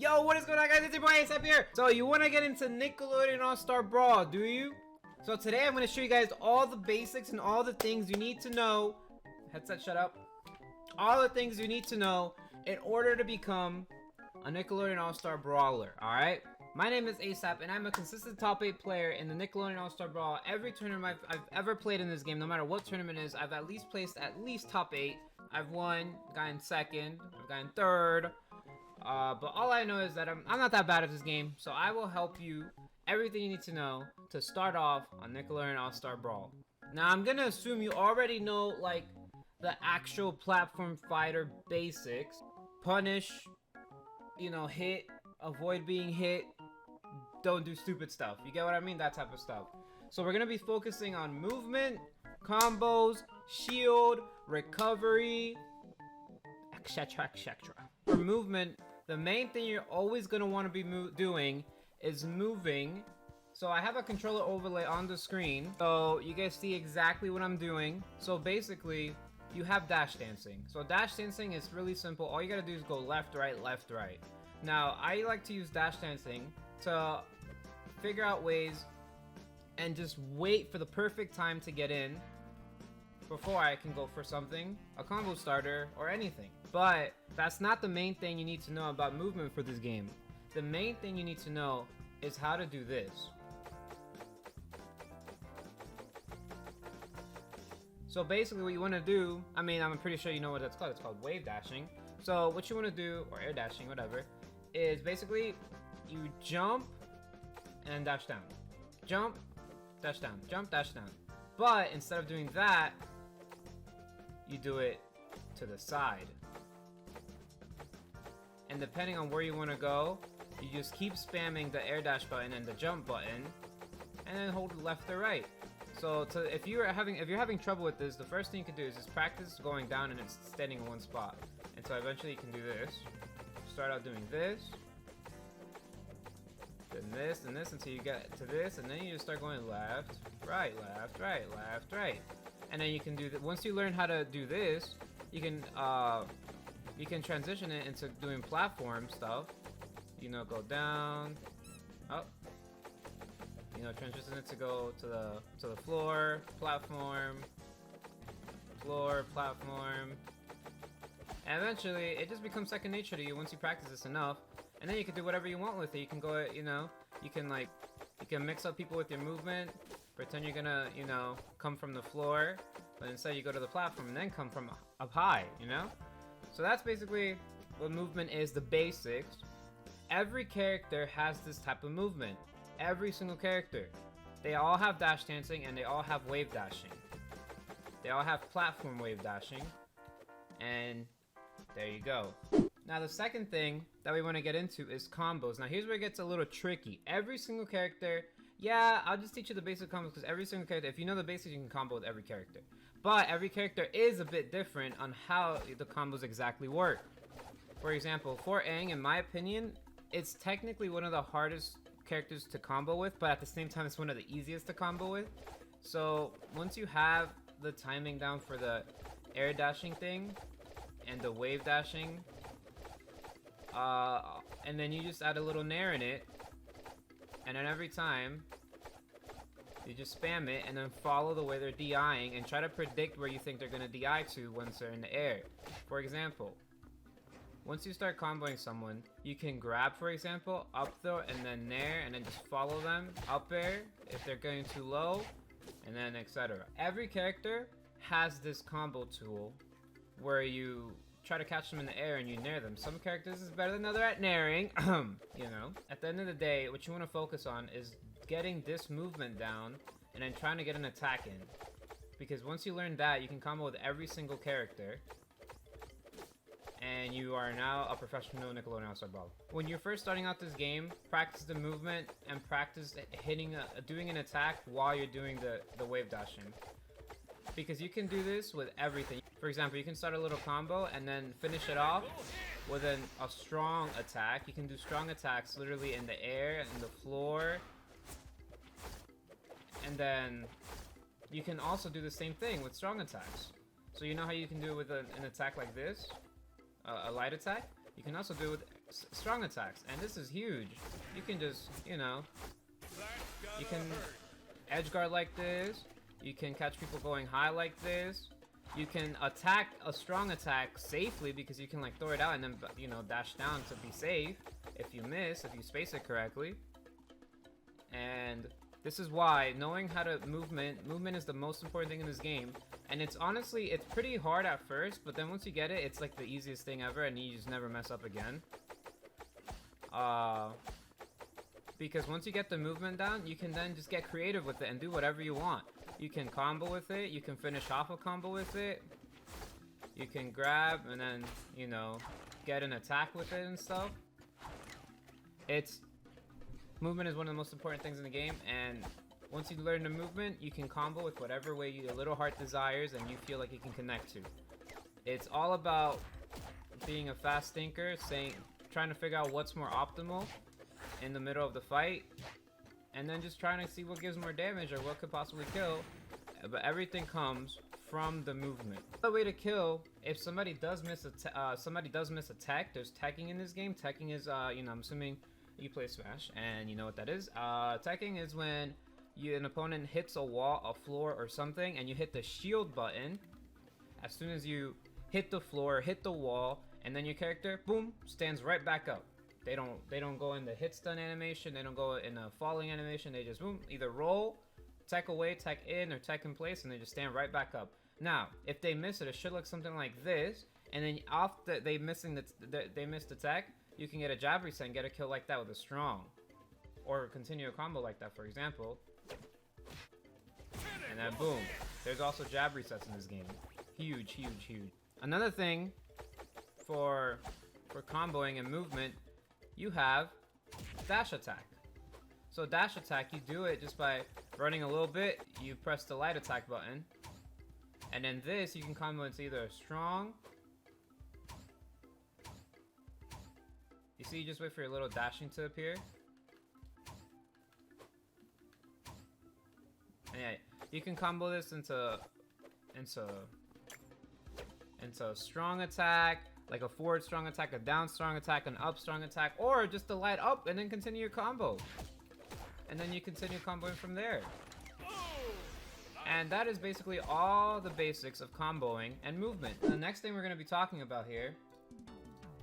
Yo, what is going on, guys? It's your boy as4p here. So you want to get into Nickelodeon All-Star Brawl, do you? So today I'm going to show you guys all the basics and all the things you need to know. Headset, shut up. All the things you need to know in order to become a Nickelodeon All-Star Brawler, alright? My name is as4p and I'm a consistent top 8 player in the Nickelodeon All-Star Brawl. Every tournament I've ever played in this game, no matter what tournament it is, I've at least placed at least top 8. I've won, gotten second, I've gotten third. But all I know is that I'm not that bad at this game, so I will help you everything you need to know to start off on Nickelodeon All-Star Brawl. Now, I'm gonna assume you already know, like, the actual platform fighter basics. Punish, you know, hit, avoid being hit, don't do stupid stuff. You get what I mean? That type of stuff. So we're gonna be focusing on movement, combos, shield, recovery, etc, etc. For movement, the main thing you're always going to want to be doing is moving. So I have a controller overlay on the screen, so you guys see exactly what I'm doing. So basically, you have dash dancing. So dash dancing is really simple. All you got to do is go left, right, left, right. Now, I like to use dash dancing to figure out ways and just wait for the perfect time to get in before I can go for something, a combo starter, or anything. But that's not the main thing you need to know about movement for this game. The main thing you need to know is how to do this. So basically what you want to do, I mean, I'm pretty sure you know what that's called. It's called wave dashing. So what you want to do, or air dashing, whatever, is basically you jump and dash down. Jump, dash down, jump, dash down. But instead of doing that, you do it to the side. And depending on where you want to go, you just keep spamming the air dash button and the jump button, and then hold left or right. So if you're having trouble with this, the first thing you can do is just practice going down and it's standing in one spot. And so eventually you can do this. Start out doing this, then this and this until you get to this, and then you just start going left, right, left, right, left, right. And then you can do that. Once you learn how to do this, you can transition it into doing platform stuff. You know, go down, up. You know, transition it to go to the floor, platform, platform. And eventually, it just becomes second nature to you once you practice this enough. And then you can do whatever you want with it. You can go, you know, you can mix up people with your movement. Pretend you're gonna, you know, come from the floor, but instead you go to the platform and then come from up high, you know? So that's basically what movement is, the basics. Every character has this type of movement. Every single character. They all have dash dancing and they all have wave dashing. They all have platform wave dashing. And there you go. Now the second thing that we want to get into is combos. Now here's where it gets a little tricky. Every single character, yeah, I'll just teach you the basic combos because every single character, if you know the basics, you can combo with every character. But every character is a bit different on how the combos exactly work. For example, for Aang, in my opinion, it's technically one of the hardest characters to combo with, but at the same time, it's one of the easiest to combo with. So once you have the timing down for the air dashing thing and the wave dashing, and then you just add a little nair in it, and then every time you just spam it and then follow the way they're DIing and try to predict where you think they're gonna DI to once they're in the air. For example, once you start comboing someone, you can grab, for example, up throw and then nair, and then just follow them up air if they're going too low, and then etc. Every character has this combo tool where you try to catch them in the air and you nair them. Some characters is better than other at nairing, you know. At the end of the day, what you want to focus on is getting this movement down and then trying to get an attack in. Because once you learn that, you can combo with every single character. And you are now a professional Nickelodeon All-Star Brawl. When you're first starting out this game, practice the movement and practice doing an attack while you're doing the wave dashing. Because you can do this with everything. For example, you can start a little combo and then finish it off with a strong attack. You can do strong attacks literally in the air and the floor. And then you can also do the same thing with strong attacks. So you know how you can do it with an attack like this? A light attack? You can also do it with strong attacks, and this is huge. You can just, you know, you can edge guard like this. You can catch people going high like this. You can attack a strong attack safely because you can like throw it out and then, you know, dash down to be safe if you miss, if you space it correctly. And this is why knowing how to movement is the most important thing in this game. And it's honestly, it's pretty hard at first, but then once you get it, it's like the easiest thing ever and you just never mess up again. Because once you get the movement down, you can then just get creative with it and do whatever you want. You can combo with it, you can finish off a combo with it. You can grab and then, you know, get an attack with it and stuff. Movement is one of the most important things in the game, and once you learn the movement, you can combo with whatever way your little heart desires and you feel like you can connect to. It's all about being a fast thinker, trying to figure out what's more optimal in the middle of the fight, and then just trying to see what gives more damage or what could possibly kill. But everything comes from the movement. The way to kill, if somebody does miss a tech, there's teching in this game. Teching is, you know, I'm assuming you play Smash and you know what that is. Teching is when an opponent hits a wall, a floor, or something, and you hit the shield button. As soon as you hit the floor, hit the wall, and then your character, boom, stands right back up. They don't go in the hit stun animation. They don't go in a falling animation. They just boom, either roll, tech away, tech in, or tech in place, and they just stand right back up. Now, if they miss it, it should look something like this. And then after they missed the tech, you can get a jab reset and get a kill like that with a strong, or continue a combo like that, for example. And then boom. There's also jab resets in this game. Huge, huge, huge. Another thing for comboing and movement, you have dash attack. So dash attack, you do it just by running a little bit, you press the light attack button, and then this you can combo into either a strong. You see, you just wait for your little dashing to appear. And yeah, you can combo this into a strong attack, like a forward strong attack, a down strong attack, an up strong attack, or just the light up and then continue your combo. And then you continue comboing from there. And that is basically all the basics of comboing and movement. The next thing we're going to be talking about here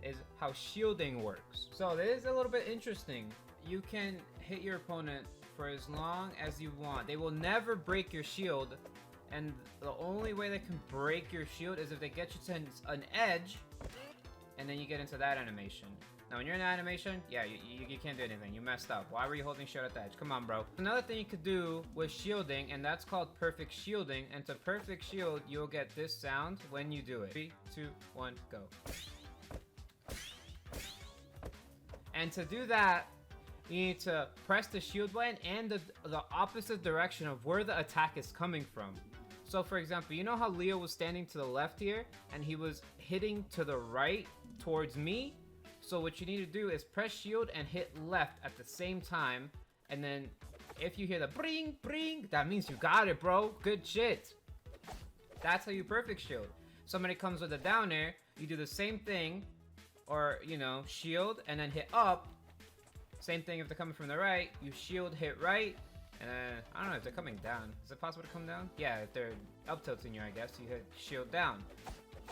is how shielding works. So this is a little bit interesting. You can hit your opponent for as long as you want. They will never break your shield, and the only way they can break your shield is if they get you to an edge, and then you get into that animation. Now when you're in the animation, yeah, you can't do anything. You messed up. Why were you holding shield at the edge? Come on, bro. Another thing you could do with shielding, and that's called perfect shielding, and to perfect shield, you'll get this sound when you do it. 3, 2, 1, go. And to do that, you need to press the shield button and the opposite direction of where the attack is coming from. So for example, you know how Leo was standing to the left here and he was hitting to the right towards me? So what you need to do is press shield and hit left at the same time. And then if you hear the bring, bring, that means you got it, bro. Good shit. That's how you perfect shield. Somebody comes with a down air, you do the same thing, or, you know, shield and then hit up. Same thing if they're coming from the right, you shield, hit right, and then, I don't know if they're coming down. Is it possible to come down? Yeah, if they're up tilting you, I guess, you hit shield down.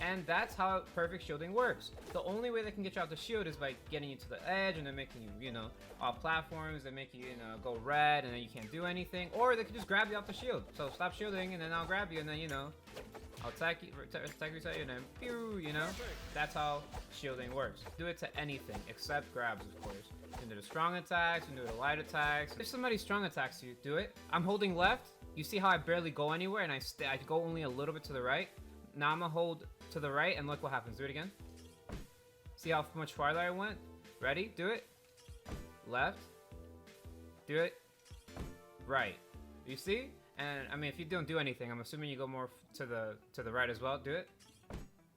And that's how perfect shielding works. The only way they can get you out the shield is by getting you to the edge and then making you, you know, off platforms, and make you, you know, go red and then you can't do anything. Or they can just grab you off the shield. So stop shielding and then I'll grab you and then, you know, I'll attack reset you and then pew, you know? That's how shielding works. Do it to anything except grabs, of course. You can do the strong attacks, you can do the light attacks. If somebody strong attacks you, do it. I'm holding left. You see how I barely go anywhere and I go only a little bit to the right? Now I'm gonna hold to the right and look what happens. Do it again. See how much farther I went? Ready? Do it. Left. Do it. Right. You see? And I mean, if you don't do anything, I'm assuming you go more to the right as well. Do it.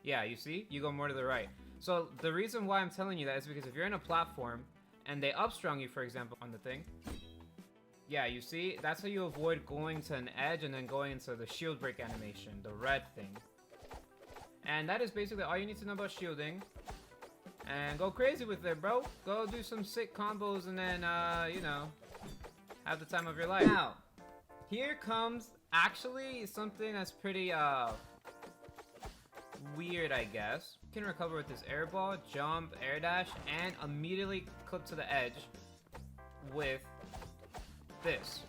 Yeah, you see? You go more to the right. So the reason why I'm telling you that is because if you're in a platform and they upstrong you, for example, on the thing, yeah, you see? That's how you avoid going to an edge and then going into the shield break animation, the red thing. And that is basically all you need to know about shielding. and go crazy with it, bro. Go do some sick combos and then, you know, have the time of your life. Now, here comes actually something that's pretty, weird, I guess. You can recover with this air ball, jump, air dash, and immediately clip to the edge with this.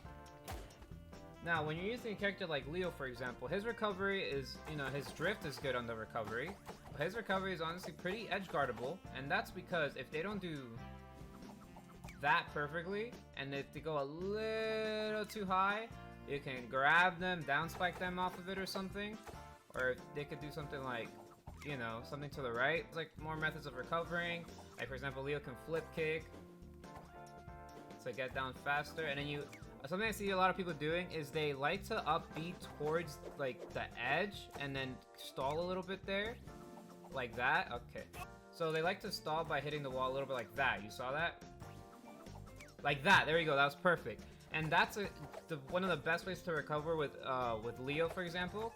Now, when you're using a character like Leo, for example, his recovery is, you know, his drift is good on the recovery. His recovery is honestly pretty edge guardable, and that's because if they don't do that perfectly, and if they go a little too high, you can grab them, down spike them off of it or something. Or they could do something like, you know, something to the right. It's like more methods of recovering. Like, for example, Leo can flip kick to get down faster, and then you... Something I see a lot of people doing is they like to up B towards, like, the edge and then stall a little bit there. Like that. Okay. So they like to stall by hitting the wall a little bit like that. You saw that? Like that. There you go. That was perfect. And that's one of the best ways to recover with Leo, for example.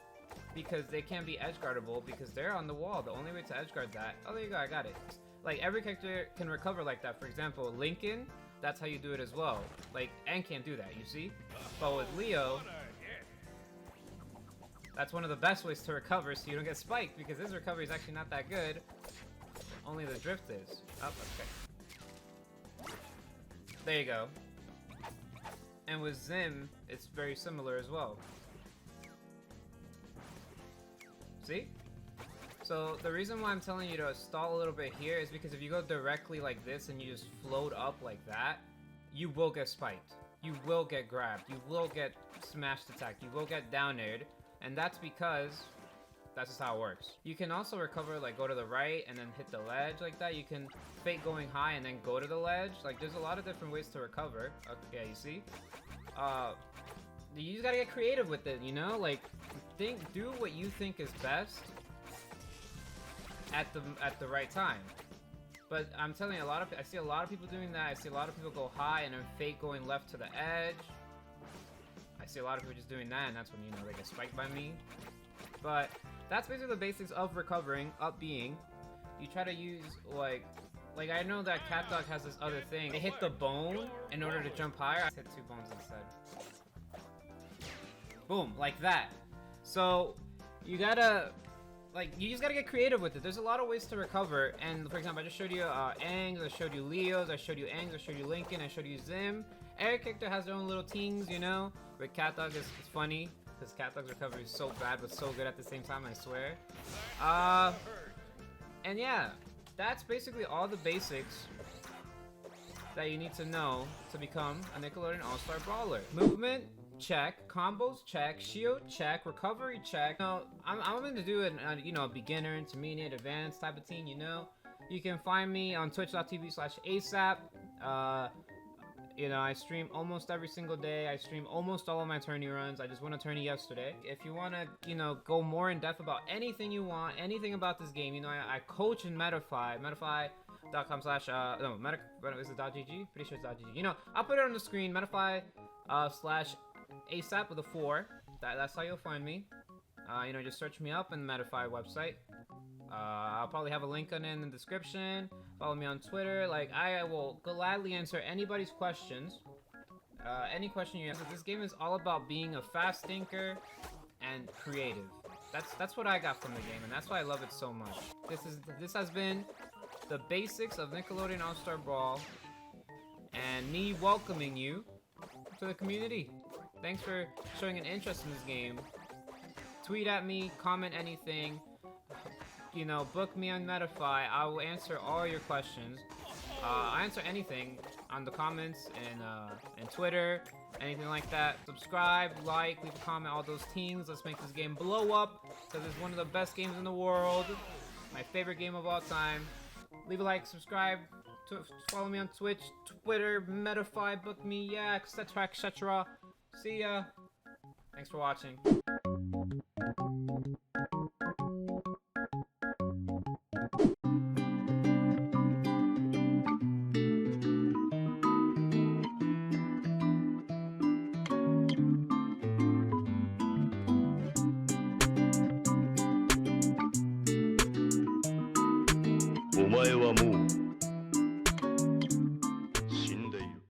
Because they can be edge guardable because they're on the wall. The only way to edge guard that... Oh, there you go. I got it. Like, every character can recover like that. For example, Lincoln... That's how you do it as well. Like, Aang can't do that, you see? But with Leo, that's one of the best ways to recover so you don't get spiked, because his recovery is actually not that good. Only the drift is. Oh, okay. There you go. And with Zim, it's very similar as well. See? So the reason why I'm telling you to stall a little bit here is because if you go directly like this and you just float up like that, you will get spiked. You will get grabbed. You will get smashed attacked. You will get down aired. And that's because that's just how it works. You can also recover, like go to the right and then hit the ledge like that. You can fake going high and then go to the ledge. Like there's a lot of different ways to recover. Okay, you see? You just gotta get creative with it, you know? Like, do what you think is best at the right time. But I'm telling you, I see a lot of people doing that. I see a lot of people go high and then fake going left to the edge. I see a lot of people just doing that, and that's when, you know, they get spiked by me. But that's basically the basics of recovering, up being. You try to use like I know that Cat Dog has this other thing. They hit the bone in order to jump higher. I hit 2 bones instead. Boom, like that. So you gotta, like, you just gotta get creative with it. There's a lot of ways to recover. And for example, I just showed you Aang's, I showed you Leo's, I showed you Aang's, I showed you Lincoln, I showed you Zim. Every character has their own little things, you know. But Cat Dog is funny because Cat Dog's recovery is so bad but so good at the same time, I swear. And yeah, that's basically all the basics that you need to know to become a Nickelodeon All-Star Brawler. Movement, check. Combos, check. Shield, check. Recovery, check. You know, I'm going to do you know, a beginner, intermediate, advanced type of team, you know. You can find me on twitch.tv/asap. You know, I stream almost every single day. I stream almost all of my tourney runs. I just won a tourney yesterday. If you want to, you know, go more in depth about anything you want, anything about this game, you know, I coach in Metafy. Metafy.com/ no, is it .gg? Pretty sure it's .gg. You know, I'll put it on the screen. Metafy /asap with a 4. That's how you'll find me. You know, just search me up in the Metafy website. I'll probably have a link on it in the description. Follow me on Twitter. Like, I will gladly answer anybody's questions. Any question you have. This game is all about being a fast thinker and creative. That's what I got from the game, and that's why I love it so much. This has been the basics of Nickelodeon All-Star Brawl, and me welcoming you to the community. Thanks for showing an interest in this game. Tweet at me, comment anything. You know, book me on Metafy. I will answer all your questions. I answer anything on the comments and Twitter, anything like that. Subscribe, like, leave a comment, all those things. Let's make this game blow up, because it's one of the best games in the world. My favorite game of all time. Leave a like, subscribe, follow me on Twitch, Twitter, Metafy, book me, yeah, etc, etc. See ya. Thanks for watching. 前はもう